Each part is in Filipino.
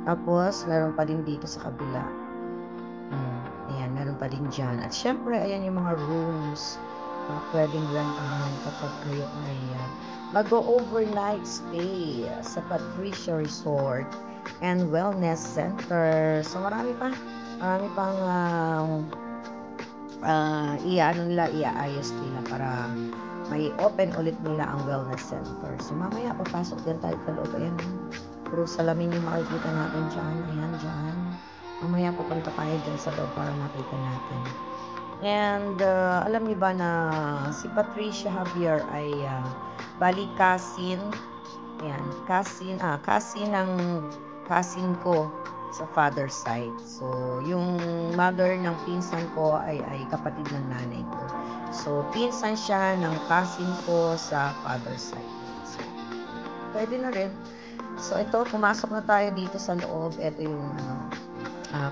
Tapos, meron pa din dito sa kabila. Ayan, meron pa din dyan. At syempre, ayan yung mga rooms na pwedeng rentahan kapag kayo ay mag-overnight stay sa Patricia Resort and Wellness Center. So, marami pang iaayos nila para may open ulit nila ang wellness center. So, mamaya papasok din tayo sa loob. Ayan, puro salamin yung makikita natin dyan. Ayan, dyan. Mamaya pupunta tayo dyan sa loob para makita natin. And alam niyo ba na si Patricia Javier ay bali cousin. Ayan, cousin ko sa father side. So, yung mother ng pinsan ko ay kapatid ng nanay ko. So, pinsan siya ng cousin ko sa father side. So, pwede na rin. So, ito, pumasok na tayo dito sa loob. Ito yung,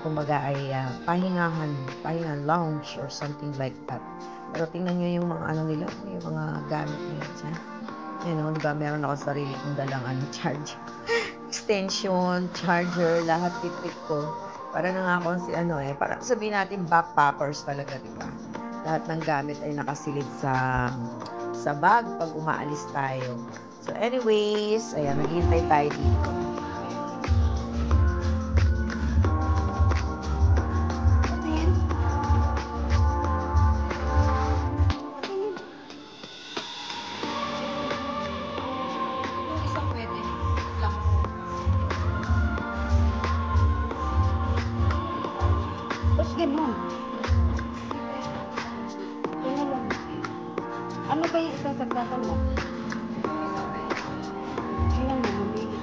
kumbaga ay pahingahan lounge or something like that. Pero tingnan nyo yung mga nila, yung mga gamit nila dyan. Diba, meron ako sarili kong dalang charge. Extension, charger, lahat titrik ko. Para na nga ako parang sabihin natin backpackers talaga, diba? Lahat ng gamit ay nakasilid sa bag pag umaalis tayo. So anyways, ayan, naghihintay tayo dito. Ganun. Ano ba yung isasagdasan mo? Tingnan mo, mamili.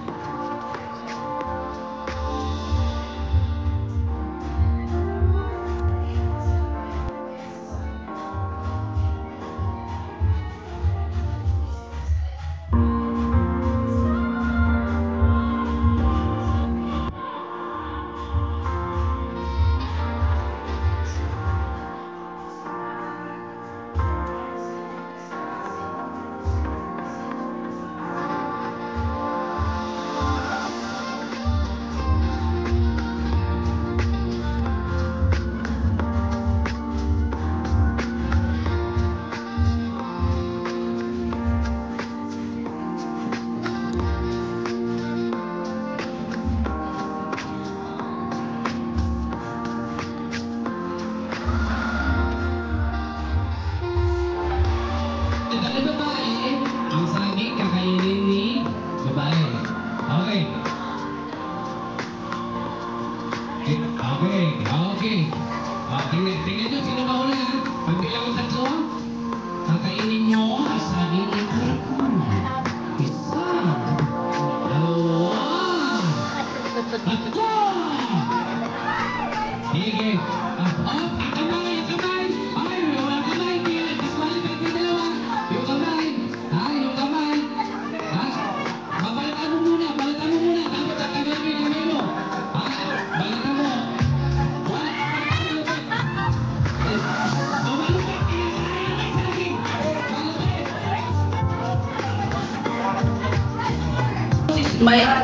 Tingnan nyo, sino ba una? Pagbilang ko tatlo, kakainin nyo ang saging ng karapon. Isa, dalawa, tatlo! Sige. Kamay! Ay, wala kamay. Disqualified yung dalawa. Yung kamay. Yung kamay. Balatan mo muna. Tapos tatanggal mo yung kamay mo. Balatan mo.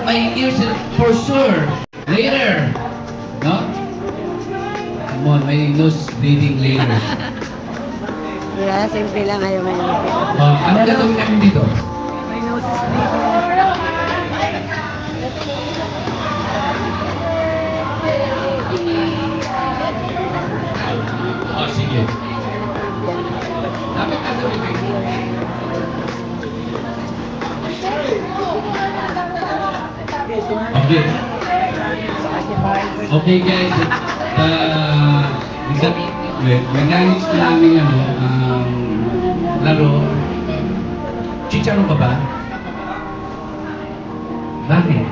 My ears for sure. Later. No? Come on, my nose is bleeding later. Wala, simple lang ayaw ngayon. Ano gagawin namin dito? My nose is bleeding. Sige. Dapat gagawin kayo. Okay guys, nag-alis na namin laro. Chicharon ka ba? Bakit?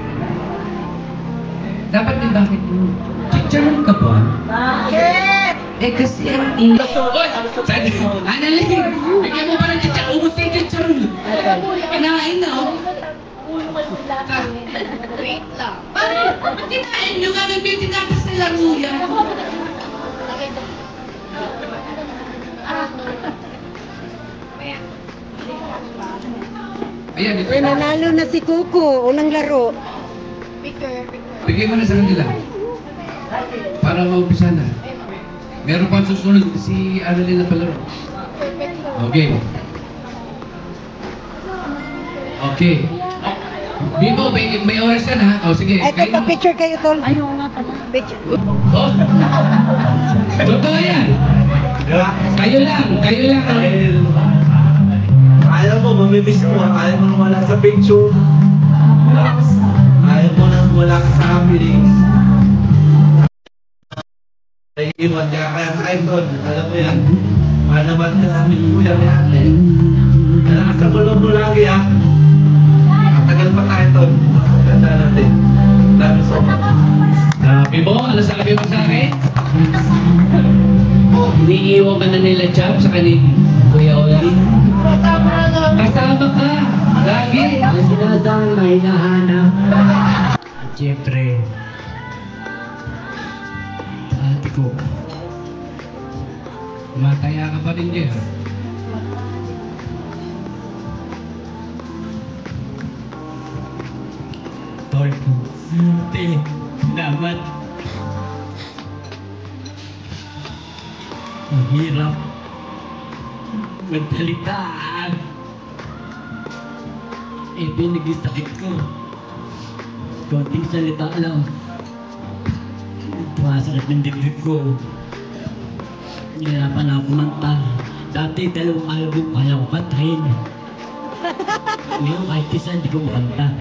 Dapat din bakit? Chicharon ka ba? Bakit? Kasi ang English. Analig! Bigyan mo pa ng chicharon. Ubus yung chicharon. Kinain na Wait lang. Bakit kinain nyo nga nagbitinapis na laro yan? Ayan, nanalo na si Kuko. Unang laro. Bigay mo na sa kanila. Para maumpisa na. Meron pa susunod si Annalyn na palaro. Okay. Okay. Bibo, may oras yan ha? O sige. Ito pa picture kayo, tol. Ay, oo nga pala. Picture. Oh. Totoo yan. Kayo lang. Ayaw mo, mamimiss mo. Ayaw mo nang wala sa picture. Ayaw mo nang wala ka sa feelings. Naiiwan ka kaya kain doon. Alam mo yan. Manaman ka namin kuya ni ate. Kaya sa kulong mo lagi ah. Tagal pa tayo doon. Ganda natin. Dami so much. Bibo, ano sabi mo sa akin? Iniiwan ka na nila Chap sa kanil Kuya Ola. Kasama ka. Lagi. Ang sinadang may nahanap. Siyempre, ate ko, mataya ka pa rin dyan. Tol, salamat. Ang hirap magtalitaan. Naging-sakit ko. Konting salita lang. Tumasakit ng dibdib ko. Hirapan ako kumanta. Dati 2 album kaya ko kantahin. Ngayon kahit isa hindi ko makanta.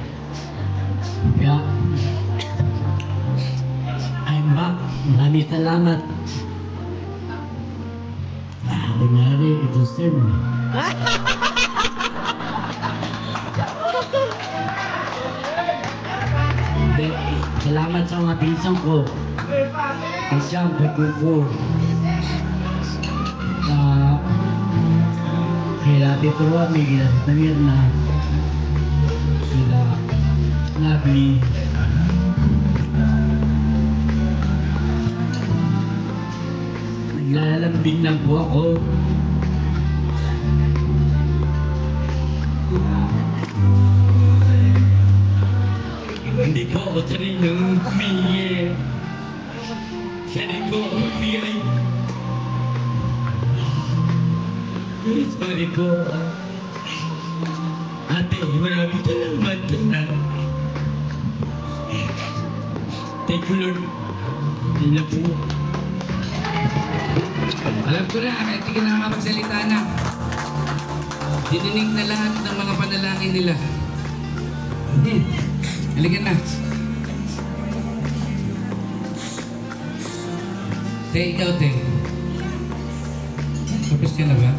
Kaya, I'm back. Maraming salamat. Kunyari, ito Sim. Salamat sa mga pinsan ko. At siyempre ko. Kaya Tito Romy, kaya sa Mirna. Sila Lovely. Naglalambing lang po ako. Hindi po ako sanay nang humingi. Sanay po ako humingi. Sorry po. Ate, maraming salamat na. Thank you, Lord. Hindi na po. Alam ko na, kahit hindi ka nakakapagsalita na. Dininig na lahat ng mga panalangin nila. Halika na. Te, ikaw, te. Tapos ka na ba?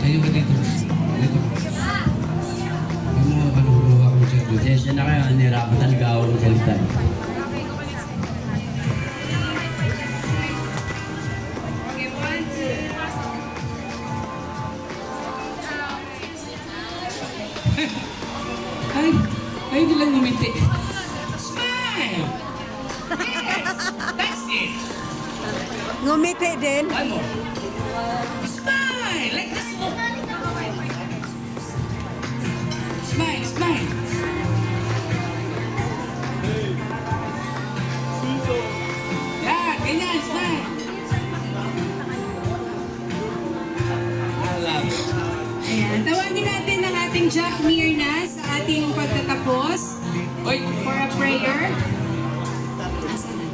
Kayo ba dito? Dito. Ano huluwa ko siya dito? Pasensya na kayo, nahirapan talaga ako ng salita. Ay, hindi lang ngumiti. Smile! Yes! That's it! Ngumiti din. One more. Smile! Like this. Smile, smile. Yeah, ganyan, smile. Ayan, tawagin natin ang ating Jack Mirna sa ating pagtatapos Oy! for a prayer. Asan na?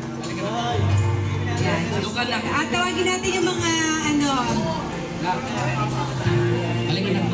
Ayan. Doon ka lang. At tawagin natin yung mga Halika na.